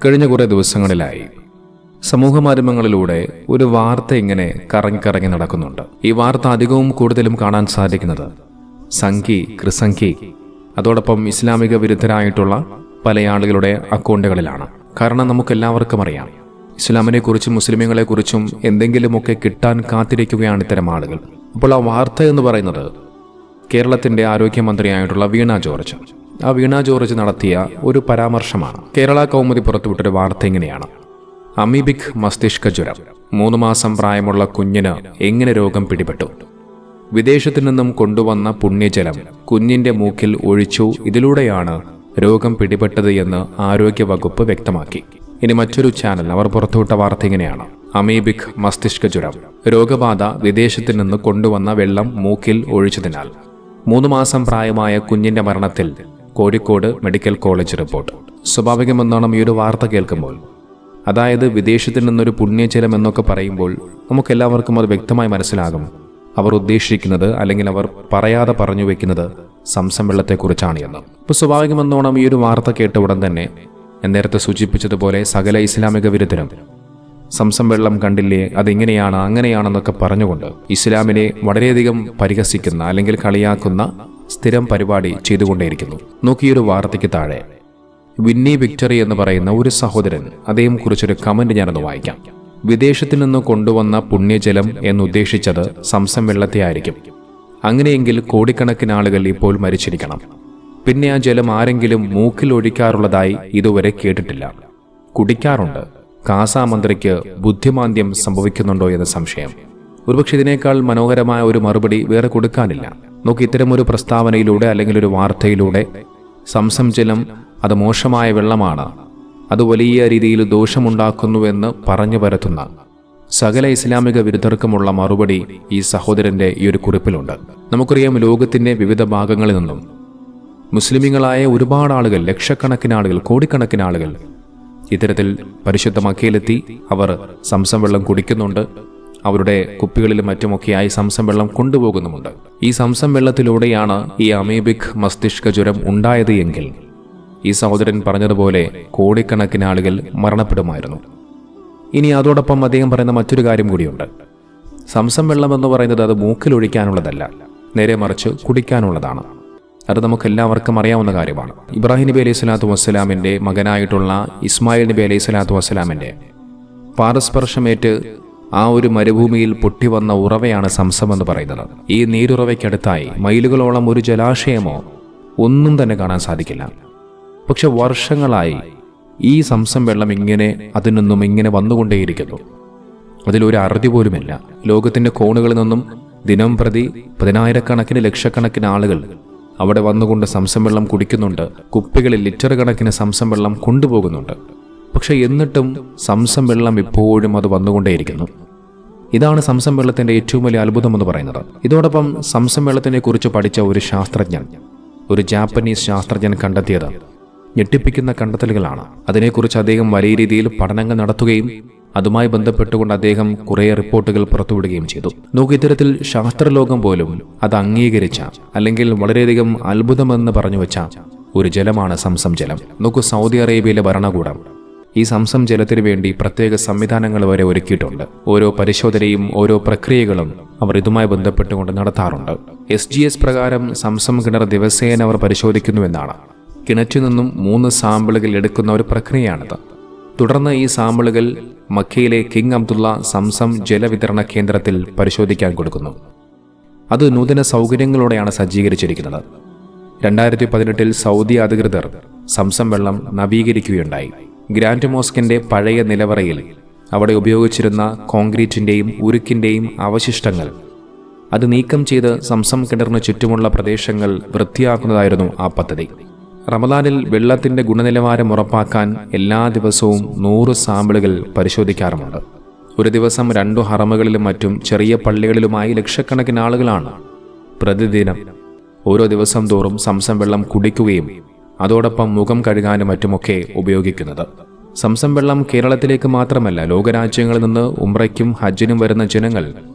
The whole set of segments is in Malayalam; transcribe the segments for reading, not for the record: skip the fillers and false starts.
കഴിഞ്ഞ കുറേ ദിവസങ്ങളിലായി സമൂഹ മാധ്യമങ്ങളിലൂടെ ഒരു വാർത്ത ഇങ്ങനെ കറങ്ങി നടക്കുന്നുണ്ട്. ഈ വാർത്ത അധികവും കൂടുതലും കാണാൻ സാധിക്കുന്നത് സംഘി, ക്രിസംഘി, അതോടൊപ്പം ഇസ്ലാമിക വിരുദ്ധരായിട്ടുള്ള പല ആളുകളുടെ അക്കൗണ്ടുകളിലാണ്. കാരണം നമുക്കെല്ലാവർക്കും അറിയാം, ഇസ്ലാമിനെക്കുറിച്ചും മുസ്ലിമുകളെക്കുറിച്ചും എന്തെങ്കിലുമൊക്കെ കിട്ടാൻ കാത്തിരിക്കുകയാണ് ഇത്തരം ആളുകൾ. അപ്പോൾ ആ വാർത്ത എന്ന് പറയുന്നത് കേരളത്തിൻ്റെ ആരോഗ്യമന്ത്രിയായിട്ടുള്ള വീണ ജോർജ്. ആ വീണ ജോർജ് നടത്തിയ ഒരു പരാമർശമാണ്. കേരള കൗമുദി പുറത്തുവിട്ടൊരു വാർത്ത ഇങ്ങനെയാണ്: അമീബിക് മസ്തിഷ്ക ജ്വരം, 3 മാസം പ്രായമുള്ള കുഞ്ഞിന് എങ്ങനെ രോഗം പിടിപെട്ടു? വിദേശത്തു നിന്നും കൊണ്ടുവന്ന പുണ്യജലം കുഞ്ഞിന്റെ മൂക്കിൽ ഒഴിച്ചു, ഇതിലൂടെയാണ് രോഗം പിടിപെട്ടത് എന്ന് ആരോഗ്യവകുപ്പ് വ്യക്തമാക്കി. ഇനി മറ്റൊരു ചാനൽ അവർ പുറത്തുവിട്ട വാർത്ത ഇങ്ങനെയാണ്: അമീബിക് മസ്തിഷ്ക ജ്വരം, രോഗബാധ വിദേശത്തു നിന്ന് കൊണ്ടുവന്ന വെള്ളം മൂക്കിൽ ഒഴിച്ചതിനാൽ 3 മാസം പ്രായമായ കുഞ്ഞിന്റെ മരണത്തിൽ കോഴിക്കോട് മെഡിക്കൽ കോളേജ് റിപ്പോർട്ട്. സ്വാഭാവികമെന്നോണം ഈ ഒരു വാർത്ത കേൾക്കുമ്പോൾ, അതായത് വിദേശത്തു നിന്നൊരു പുണ്യജലം എന്നൊക്കെ പറയുമ്പോൾ നമുക്കെല്ലാവർക്കും അത് വ്യക്തമായി മനസ്സിലാകും അവർ ഉദ്ദേശിക്കുന്നത്, അല്ലെങ്കിൽ അവർ പറയാതെ പറഞ്ഞു വെക്കുന്നത് സംസം വെള്ളത്തെക്കുറിച്ചാണ് എന്ന്. ഇപ്പോൾ സ്വാഭാവികമെന്നോണം ഈ ഒരു വാർത്ത കേട്ട ഉടൻ തന്നെ ഞാൻ നേരത്തെ സൂചിപ്പിച്ചതുപോലെ സകല ഇസ്ലാമിക വിരുദ്ധരും സംസം വെള്ളം കണ്ടില്ലേ, അതിങ്ങനെയാണ് അങ്ങനെയാണെന്നൊക്കെ പറഞ്ഞുകൊണ്ട് ഇസ്ലാമിനെ വളരെയധികം പരിഹസിക്കുന്ന അല്ലെങ്കിൽ കളിയാക്കുന്ന സ്ഥിരം പരിപാടി ചെയ്തുകൊണ്ടേയിരിക്കുന്നു. നോക്കിയൊരു വാർത്തയ്ക്ക് താഴെ വിന്നി വിക്ടറി എന്ന് പറയുന്ന ഒരു സഹോദരൻ, അദ്ദേഹം കുറിച്ചൊരു കമന്റ് ഞാനൊന്ന് വായിക്കാം. വിദേശത്തു നിന്ന് കൊണ്ടുവന്ന പുണ്യജലം എന്നുദ്ദേശിച്ചത് സംസം വെള്ളത്തെ ആയിരിക്കും. അങ്ങനെയെങ്കിൽ കോടിക്കണക്കിന് ആളുകൾ ഇപ്പോൾ മരിച്ചിരിക്കണം. പിന്നെ ആ ജലം ആരെങ്കിലും മൂക്കിൽ ഒഴിക്കാറുള്ളതായി ഇതുവരെ കേട്ടിട്ടില്ല. കുടിക്കാറുണ്ട്. കാസാമന്ത്രിക്ക് ബുദ്ധിമാന്ദ്യം സംഭവിക്കുന്നുണ്ടോ എന്ന സംശയം. ഒരുപക്ഷെ ഇതിനേക്കാൾ മനോഹരമായ ഒരു മറുപടി വേറെ കൊടുക്കാനില്ല. നോക്കി, ഇത്തരമൊരു പ്രസ്താവനയിലൂടെ അല്ലെങ്കിൽ ഒരു വാർത്തയിലൂടെ സംസം ജലം അത് മോശമായ വെള്ളമാണ്, അത് വലിയ രീതിയിൽ ദോഷമുണ്ടാക്കുന്നുവെന്ന് പറഞ്ഞു പരത്തുന്ന സകല ഇസ്ലാമിക വിരുദ്ധർക്കുമുള്ള മറുപടി ഈ സഹോദരന്റെ ഈ ഒരു കുറിപ്പിലുണ്ട്. നമുക്കറിയാം, ലോകത്തിന്റെ വിവിധ ഭാഗങ്ങളിൽ നിന്നും മുസ്ലിമീങ്ങളായ ഒരുപാട് ആളുകൾ, ലക്ഷക്കണക്കിന് ആളുകൾ, കോടിക്കണക്കിന് ആളുകൾ ഇത്തരത്തിൽ പരിശുദ്ധ മക്കയിലെത്തി അവർ സംസം വെള്ളം കുടിക്കുന്നുണ്ട്. അവരുടെ കുപ്പികളിലും മറ്റുമൊക്കെയായി സംസം വെള്ളം കൊണ്ടുപോകുന്നുമുണ്ട്. ഈ സംസം വെള്ളത്തിലൂടെയാണ് ഈ അമീബിക് മസ്തിഷ്ക ജ്വരം ഉണ്ടായത് എങ്കിൽ ഈ സഹോദരൻ പറഞ്ഞതുപോലെ കോടിക്കണക്കിന് ആളുകൾ മരണപ്പെടുമായിരുന്നു. ഇനി അതോടൊപ്പം അദ്ദേഹം പറയുന്ന മറ്റൊരു കാര്യം കൂടിയുണ്ട്. സംസം വെള്ളം എന്ന് പറയുന്നത് അത് മൂക്കിലൊഴിക്കാനുള്ളതല്ല, നേരെ മറിച്ച് കുടിക്കാനുള്ളതാണ്. അത് നമുക്കെല്ലാവർക്കും അറിയാവുന്ന കാര്യമാണ്. ഇബ്രാഹിം നബി അലൈഹി സ്വലാത്തു വസ്സലാമിൻ്റെ മകനായിട്ടുള്ള ഇസ്മായിൽ നബി അലൈഹി സ്വലാത്തു വസ്സലാമിൻ്റെ പാദസ്പർശമേറ്റ് ആ ഒരു മരുഭൂമിയിൽ പൊട്ടിവന്ന ഉറവയാണ് സംസം എന്ന് പറയുന്നത്. ഈ നീരുറവയ്ക്കടുത്തായി മൈലുകളോളം ഒരു ജലാശയമോ ഒന്നും തന്നെ കാണാൻ സാധിക്കില്ല. പക്ഷെ വർഷങ്ങളായി ഈ സംസം വെള്ളം ഇങ്ങനെ അതിൽ നിന്നും ഇങ്ങനെ വന്നുകൊണ്ടേയിരിക്കുന്നു. അതിലൊരു അറുതി പോലുമില്ല. ലോകത്തിൻ്റെ കോണുകളിൽ നിന്നും ദിനം പ്രതി 10,000-കണക്കിന് ലക്ഷക്കണക്കിന് ആളുകൾ അവിടെ വന്നുകൊണ്ട് സംസം വെള്ളം കുടിക്കുന്നുണ്ട്. കുപ്പികളിൽ ലിറ്റർ കണക്കിന് സംസം വെള്ളം കൊണ്ടുപോകുന്നുണ്ട്. പക്ഷെ എന്നിട്ടും സംസം വെള്ളം ഇപ്പോഴും അത് വന്നുകൊണ്ടേയിരിക്കുന്നു. ഇതാണ് സംസം വെള്ളത്തിൻ്റെ ഏറ്റവും വലിയ അത്ഭുതം എന്ന് പറയുന്നത്. ഇതോടൊപ്പം സംസം വെള്ളത്തിനെ കുറിച്ച് പഠിച്ച ഒരു ശാസ്ത്രജ്ഞൻ, ഒരു ജാപ്പനീസ് ശാസ്ത്രജ്ഞൻ കണ്ടെത്തിയത് ഞെട്ടിപ്പിക്കുന്ന കണ്ടെത്തലുകളാണ്. അതിനെക്കുറിച്ച് അദ്ദേഹം വലിയ രീതിയിൽ പഠനങ്ങൾ നടത്തുകയും അതുമായി ബന്ധപ്പെട്ടുകൊണ്ട് അദ്ദേഹം കുറേ റിപ്പോർട്ടുകൾ പുറത്തുവിടുകയും ചെയ്തു. നോക്കൂ, ഇത്തരത്തിൽ ശാസ്ത്രലോകം പോലും അത് അംഗീകരിച്ച, അല്ലെങ്കിൽ വളരെയധികം അത്ഭുതമെന്ന് പറഞ്ഞു വെച്ച ഒരു ജലമാണ് സംസം ജലം. നോക്കൂ, സൗദി അറേബ്യയിലെ ഭരണകൂടം ഈ സംസം ജലത്തിന് വേണ്ടി പ്രത്യേക സംവിധാനങ്ങൾ വരെ ഒരുക്കിയിട്ടുണ്ട്. ഓരോ പരിശോധനയും ഓരോ പ്രക്രിയകളും അവർ ഇതുമായി ബന്ധപ്പെട്ടുകൊണ്ട് നടത്താറുണ്ട്. SGS പ്രകാരം സംസം കിണർ ദിവസേന അവർ പരിശോധിക്കുന്നുവെന്നാണ്. കിണറ്റിൽ നിന്നും 3 സാമ്പിളുകൾ എടുക്കുന്ന ഒരു പ്രക്രിയയാണിത്. തുടർന്ന് ഈ സാമ്പിളുകൾ മക്കയിലെ കിങ് അബ്ദുള്ള സംസം ജലവിതരണ കേന്ദ്രത്തിൽ പരിശോധിക്കാൻ കൊടുക്കുന്നു. അത് നൂതന സൗകര്യങ്ങളോടെയാണ് സജ്ജീകരിച്ചിരിക്കുന്നത്. 2018 സൗദി അധികൃതർ സംസം വെള്ളം നവീകരിക്കുകയുണ്ടായി. ഗ്രാൻഡ് മോസ്കിന്റെ പഴയ നിലവറയിൽ അവിടെ ഉപയോഗിച്ചിരുന്ന കോൺക്രീറ്റിന്റെയും ഉരുക്കിന്റെയും അവശിഷ്ടങ്ങൾ അത് നീക്കം ചെയ്ത് സംസം കിണറിന് ചുറ്റുമുള്ള പ്രദേശങ്ങൾ വൃത്തിയാക്കുന്നതായിരുന്നു ആ പദ്ധതി. റമദാനിൽ വെള്ളത്തിന്റെ ഗുണനിലവാരം ഉറപ്പാക്കാൻ എല്ലാ ദിവസവും 100 സാമ്പിളുകൾ പരിശോധിക്കാറുമുണ്ട്. ഒരു ദിവസം 2 ഹറമുകളിലും മറ്റും ചെറിയ പള്ളികളിലുമായി ലക്ഷക്കണക്കിന് ആളുകളാണ് പ്രതിദിനം ഓരോ ദിവസം തോറും സംസം വെള്ളം കുടിക്കുകയും അതോടൊപ്പം മുഖം കഴുകാനും മറ്റുമൊക്കെ ഉപയോഗിക്കുന്നത്. സംസം വെള്ളം കേരളത്തിലേക്ക് മാത്രമല്ല, ലോകരാജ്യങ്ങളിൽ നിന്ന് ഉംറയ്ക്കും ഹജ്ജിനും വരുന്ന ജനങ്ങൾ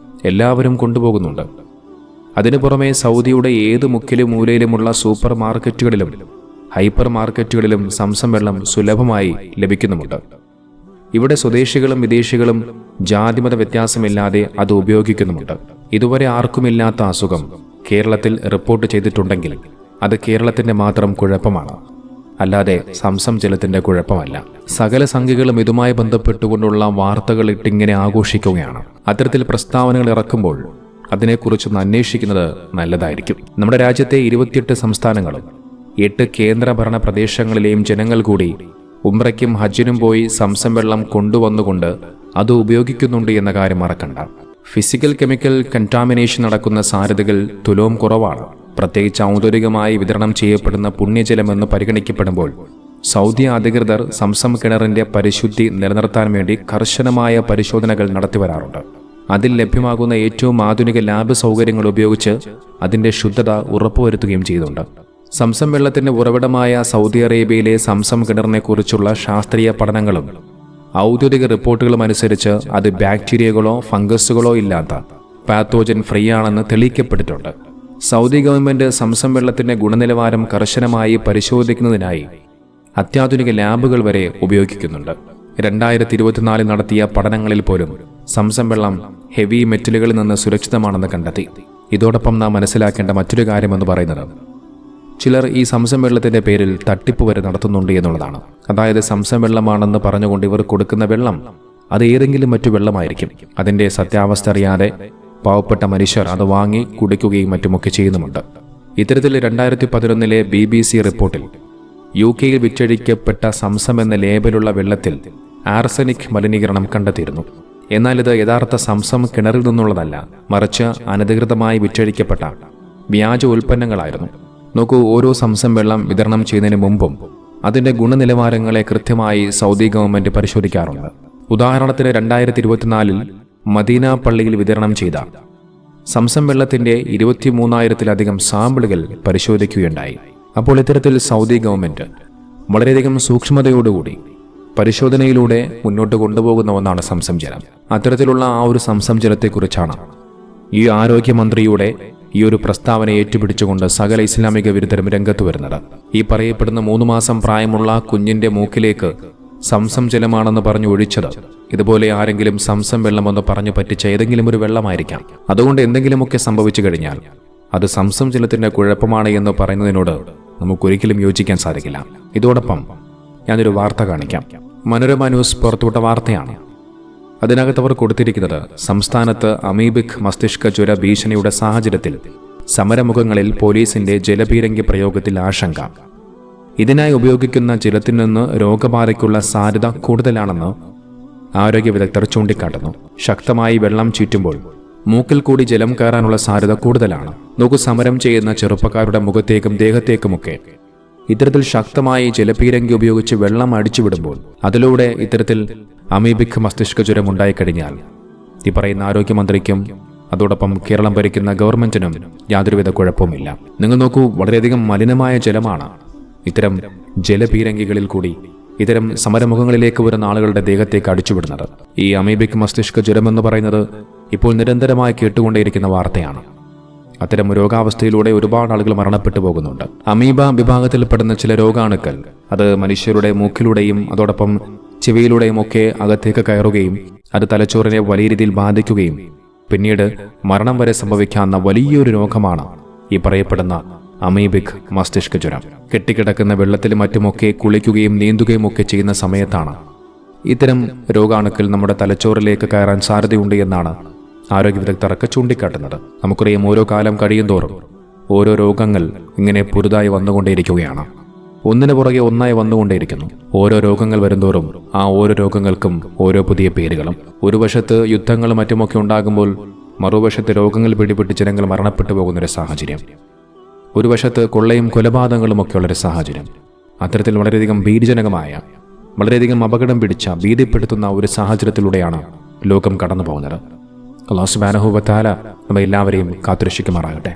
എല്ലാവരും കൊണ്ടുപോകുന്നുണ്ട്. അതിനു പുറമെ സൗദിയുടെ ഏത് മുക്കിലും മൂലയിലുമുള്ള സൂപ്പർ മാർക്കറ്റുകളിലും ഹൈപ്പർ മാർക്കറ്റുകളിലും സംസം വെള്ളം സുലഭമായി ലഭിക്കുന്നുമുണ്ട്. ഇവിടെ സ്വദേശികളും വിദേശികളും ജാതിമത വ്യത്യാസമില്ലാതെ അത് ഉപയോഗിക്കുന്നുമുണ്ട്. ഇതുവരെ ആർക്കുമില്ലാത്ത അസുഖം കേരളത്തിൽ റിപ്പോർട്ട് ചെയ്തിട്ടുണ്ടെങ്കിൽ അത് കേരളത്തിന്റെ മാത്രം കുഴപ്പമാണ്, അല്ലാതെ സംസം ജലത്തിന്റെ കുഴപ്പമല്ല. സകല സംഖ്യകളും ഇതുമായി ബന്ധപ്പെട്ടുകൊണ്ടുള്ള വാർത്തകൾ ഇട്ടിങ്ങനെ ആഘോഷിക്കുകയാണ്. അത്തരത്തിൽ പ്രസ്താവനകൾ ഇറക്കുമ്പോൾ അതിനെക്കുറിച്ചൊന്ന് അന്വേഷിക്കുന്നത് നല്ലതായിരിക്കും. നമ്മുടെ രാജ്യത്തെ 28 സംസ്ഥാനങ്ങളും 8 കേന്ദ്രഭരണ പ്രദേശങ്ങളിലെയും ജനങ്ങൾ കൂടി ഉംറയ്ക്കും ഹജ്ജിനും പോയി സംസം വെള്ളം കൊണ്ടുവന്നുകൊണ്ട് അത് ഉപയോഗിക്കുന്നുണ്ട് എന്ന കാര്യം മറക്കണ്ട. ഫിസിക്കൽ കെമിക്കൽ കണ്ടാമിനേഷൻ നടക്കുന്ന സാധ്യതകൾ തുലോം കുറവാണ്. പ്രത്യേകിച്ച് ഔദ്യോഗികമായി വിതരണം ചെയ്യപ്പെടുന്ന പുണ്യജലമെന്ന് പരിഗണിക്കപ്പെടുമ്പോൾ സൗദി അധികൃതർ സംസം കിണറിന്റെ പരിശുദ്ധി നിലനിർത്താൻ വേണ്ടി കർശനമായ പരിശോധനകൾ നടത്തിവരാറുണ്ട്. അതിൽ ലഭ്യമാകുന്ന ഏറ്റവും ആധുനിക ലാബ് സൗകര്യങ്ങൾ ഉപയോഗിച്ച് അതിന്റെ ശുദ്ധത ഉറപ്പുവരുത്തുകയും ചെയ്യുന്നുണ്ട്. സംസം വെള്ളത്തിന്റെ ഉറവിടമായ സൗദി അറേബ്യയിലെ സംസം കിണറിനെക്കുറിച്ചുള്ള ശാസ്ത്രീയ പഠനങ്ങളും ഔദ്യോഗിക റിപ്പോർട്ടുകളും അനുസരിച്ച് അത് ബാക്ടീരിയകളോ ഫംഗസുകളോ ഇല്ലാത്ത പാത്തോജൻ ഫ്രീ ആണെന്ന് തെളിയിക്കപ്പെട്ടിട്ടുണ്ട്. സൗദി ഗവൺമെന്റ് സംസം വെള്ളത്തിന്റെ ഗുണനിലവാരം കർശനമായി പരിശോധിക്കുന്നതിനായി അത്യാധുനിക ലാബുകൾ വരെ ഉപയോഗിക്കുന്നുണ്ട്. 2024 നടത്തിയ പഠനങ്ങളിൽ പോലും സംസം വെള്ളം ഹെവി മെറ്റലുകളിൽ നിന്ന് സുരക്ഷിതമാണെന്ന് കണ്ടെത്തി. ഇതോടൊപ്പം നാം മനസ്സിലാക്കേണ്ട മറ്റൊരു കാര്യമെന്ന് പറയുന്നത് ചിലർ ഈ സംസം വെള്ളത്തിന്റെ പേരിൽ തട്ടിപ്പ് വരെ നടത്തുന്നുണ്ട് എന്നുള്ളതാണ്. അതായത് സംസം വെള്ളമാണെന്ന് പറഞ്ഞുകൊണ്ട് ഇവർ കൊടുക്കുന്ന വെള്ളം അത് ഏതെങ്കിലും മറ്റു വെള്ളമായിരിക്കും. അതിന്റെ സത്യാവസ്ഥ അറിയാതെ പാവപ്പെട്ട മനുഷ്യർ അത് വാങ്ങി കുടിക്കുകയും മറ്റുമൊക്കെ ചെയ്യുന്നുമുണ്ട്. ഇത്തരത്തിൽ 2011 BBC റിപ്പോർട്ടിൽ UK വിറ്റഴിക്കപ്പെട്ട സംസം എന്ന ലേബലുള്ള വെള്ളത്തിൽ ആർസനിക് മലിനീകരണം കണ്ടെത്തിയിരുന്നു. എന്നാൽ ഇത് യഥാർത്ഥ സംസം കിണറിൽ നിന്നുള്ളതല്ല, മറിച്ച് അനധികൃതമായി വിറ്റഴിക്കപ്പെട്ട വ്യാജ ഉൽപ്പന്നങ്ങളായിരുന്നു. നോക്കൂ, ഓരോ സംസം വെള്ളം വിതരണം ചെയ്യുന്നതിന് മുമ്പും അതിന്റെ ഗുണനിലവാരങ്ങളെ കൃത്യമായി സൗദി ഗവൺമെന്റ് പരിശോധിക്കാറുണ്ട്. ഉദാഹരണത്തിന് 2024 മദീന പള്ളിയിൽ വിതരണം ചെയ്ത സംസം വെള്ളത്തിന്റെ 23,000-ലധികം സാമ്പിളുകൾ പരിശോധിക്കുകയുണ്ടായി. അപ്പോൾ ഇത്തരത്തിൽ സൗദി ഗവൺമെന്റ് വളരെയധികം സൂക്ഷ്മതയോടുകൂടി പരിശോധനയിലൂടെ മുന്നോട്ട് കൊണ്ടുപോകുന്ന ഒന്നാണ് സംസം ജലം. അത്തരത്തിലുള്ള ആ ഒരു സംസം ജലത്തെക്കുറിച്ചാണ് ഈ ആരോഗ്യമന്ത്രിയുടെ ഈ ഒരു പ്രസ്താവന ഏറ്റുപിടിച്ചുകൊണ്ട് സകല ഇസ്ലാമിക വിരുദ്ധരും രംഗത്ത് വരുന്നത്. ഈ പറയപ്പെടുന്ന 3 മാസം പ്രായമുള്ള കുഞ്ഞിന്റെ മൂക്കിലേക്ക് സംസം ജലമാണെന്ന് പറഞ്ഞു ഒഴിച്ചത് ഇതുപോലെ ആരെങ്കിലും സംസം വെള്ളമെന്ന് പറഞ്ഞു പറ്റിച്ച ഏതെങ്കിലും ഒരു വെള്ളമായിരിക്കാം. അതുകൊണ്ട് എന്തെങ്കിലുമൊക്കെ സംഭവിച്ചു കഴിഞ്ഞാൽ അത് സംസം ജലത്തിന്റെ കുഴപ്പമാണ് എന്ന് പറയുന്നതിനോട് നമുക്കൊരിക്കലും യോജിക്കാൻ സാധിക്കില്ല. ഇതോടൊപ്പം ഞാനൊരു വാർത്ത കാണിക്കാം. മനോരമ ന്യൂസ് പുറത്തുവിട്ട വാർത്തയാണ്. അതിനകത്ത് അവർ കൊടുത്തിരിക്കുന്നത് സംസ്ഥാനത്ത് അമീബിക് മസ്തിഷ്ക ജ്വര ഭീഷണിയുടെ സാഹചര്യത്തിൽ സമരമുഖങ്ങളിൽ പോലീസിന്റെ ജലപീരങ്കി പ്രയോഗത്തിൽ ആശങ്ക. ഇതിനായി ഉപയോഗിക്കുന്ന ജലത്തിൽ നിന്ന് രോഗബാധയ്ക്കുള്ള സാധ്യത കൂടുതലാണെന്ന് ആരോഗ്യ വിദഗ്ധർ ചൂണ്ടിക്കാട്ടുന്നു. ശക്തമായി വെള്ളം ചീറ്റുമ്പോൾ മൂക്കിൽ കൂടി ജലം കയറാനുള്ള സാധ്യത കൂടുതലാണ്. നോക്കൂ, സമരം ചെയ്യുന്ന ചെറുപ്പക്കാരുടെ മുഖത്തേക്കും ദേഹത്തേക്കുമൊക്കെ ഇത്തരത്തിൽ ശക്തമായി ജലപീരങ്കി ഉപയോഗിച്ച് വെള്ളം അടിച്ചുവിടുമ്പോൾ അതിലൂടെ ഇത്തരത്തിൽ അമീബിക് മസ്തിഷ്ക ജ്വരം ഉണ്ടായിക്കഴിഞ്ഞാൽ ഈ പറയുന്ന ആരോഗ്യമന്ത്രിക്കും അതോടൊപ്പം കേരളം ഭരിക്കുന്ന ഗവൺമെന്റിനും യാതൊരുവിധ കുഴപ്പവുമില്ല. നിങ്ങൾ നോക്കൂ, വളരെയധികം മലിനമായ ജലമാണ് ഇത്തരം ജലപീരങ്കികളിൽ കൂടി ഇത്തരം സമരമുഖങ്ങളിലേക്ക് വരുന്ന ആളുകളുടെ ദേഹത്തേക്ക് അടിച്ചുവിടുന്നത്. ഈ അമീബിക് മസ്തിഷ്ക ജ്വരമെന്ന് പറയുന്നത് ഇപ്പോൾ നിരന്തരമായി കേട്ടുകൊണ്ടേയിരിക്കുന്ന വാർത്തയാണ്. അത്തരം രോഗാവസ്ഥയിലൂടെ ഒരുപാട് ആളുകൾ മരണപ്പെട്ടു പോകുന്നുണ്ട്. അമീബ വിഭാഗത്തിൽപ്പെടുന്ന ചില രോഗാണുക്കൾ അത് മനുഷ്യരുടെ മൂക്കിലൂടെയും അതോടൊപ്പം ചെവിയിലൂടെയും ഒക്കെ അകത്തേക്ക് കയറുകയും അത് തലച്ചോറിനെ വലിയ രീതിയിൽ ബാധിക്കുകയും പിന്നീട് മരണം വരെ സംഭവിക്കാവുന്ന വലിയൊരു രോഗമാണ് ഈ പറയപ്പെടുന്ന അമീബിക് മസ്തിഷ്ക ജ്വരം. കെട്ടിക്കിടക്കുന്ന വെള്ളത്തിലും മറ്റുമൊക്കെ കുളിക്കുകയും നീന്തുകയും ഒക്കെ ചെയ്യുന്ന സമയത്താണ് ഇത്തരം രോഗാണുക്കൾ നമ്മുടെ തലച്ചോറിലേക്ക് കയറാൻ സാധ്യതയുണ്ട് എന്നാണ് ആരോഗ്യ വിദഗ്ധർക്ക് ചൂണ്ടിക്കാട്ടുന്നത്. നമുക്കറിയാം, ഓരോ കാലം കഴിയുന്തോറും ഓരോ രോഗങ്ങൾ ഇങ്ങനെ പുതുതായി വന്നുകൊണ്ടേയിരിക്കുകയാണ്. ഒന്നിനു പുറകെ ഒന്നായി വന്നുകൊണ്ടേയിരിക്കുന്നു. ഓരോ രോഗങ്ങൾ വരുന്തോറും ആ ഓരോ രോഗങ്ങൾക്കും ഓരോ പുതിയ പേരുകളും. ഒരു വശത്ത് യുദ്ധങ്ങളും മറ്റുമൊക്കെ ഉണ്ടാകുമ്പോൾ മറുവശത്ത് രോഗങ്ങൾ പിടിപെട്ട് ജനങ്ങൾ മരണപ്പെട്ടു പോകുന്നൊരു സാഹചര്യം. ഒരു വശത്ത് കൊള്ളയും കൊലപാതകങ്ങളും ഒക്കെയുള്ളൊരു സാഹചര്യം. അത്തരത്തിൽ വളരെയധികം ഭീതിജനകമായ വളരെയധികം അപകടം പിടിച്ച ഭീതിപ്പെടുത്തുന്ന ഒരു സാഹചര്യത്തിലൂടെയാണ് ലോകം കടന്നു പോകുന്നത്. അല്ലാഹു സുബ്ഹാനഹു വ തആല നമ്മെ എല്ലാവരെയും കാത്തുരക്ഷിക്കുമാറാകട്ടെ.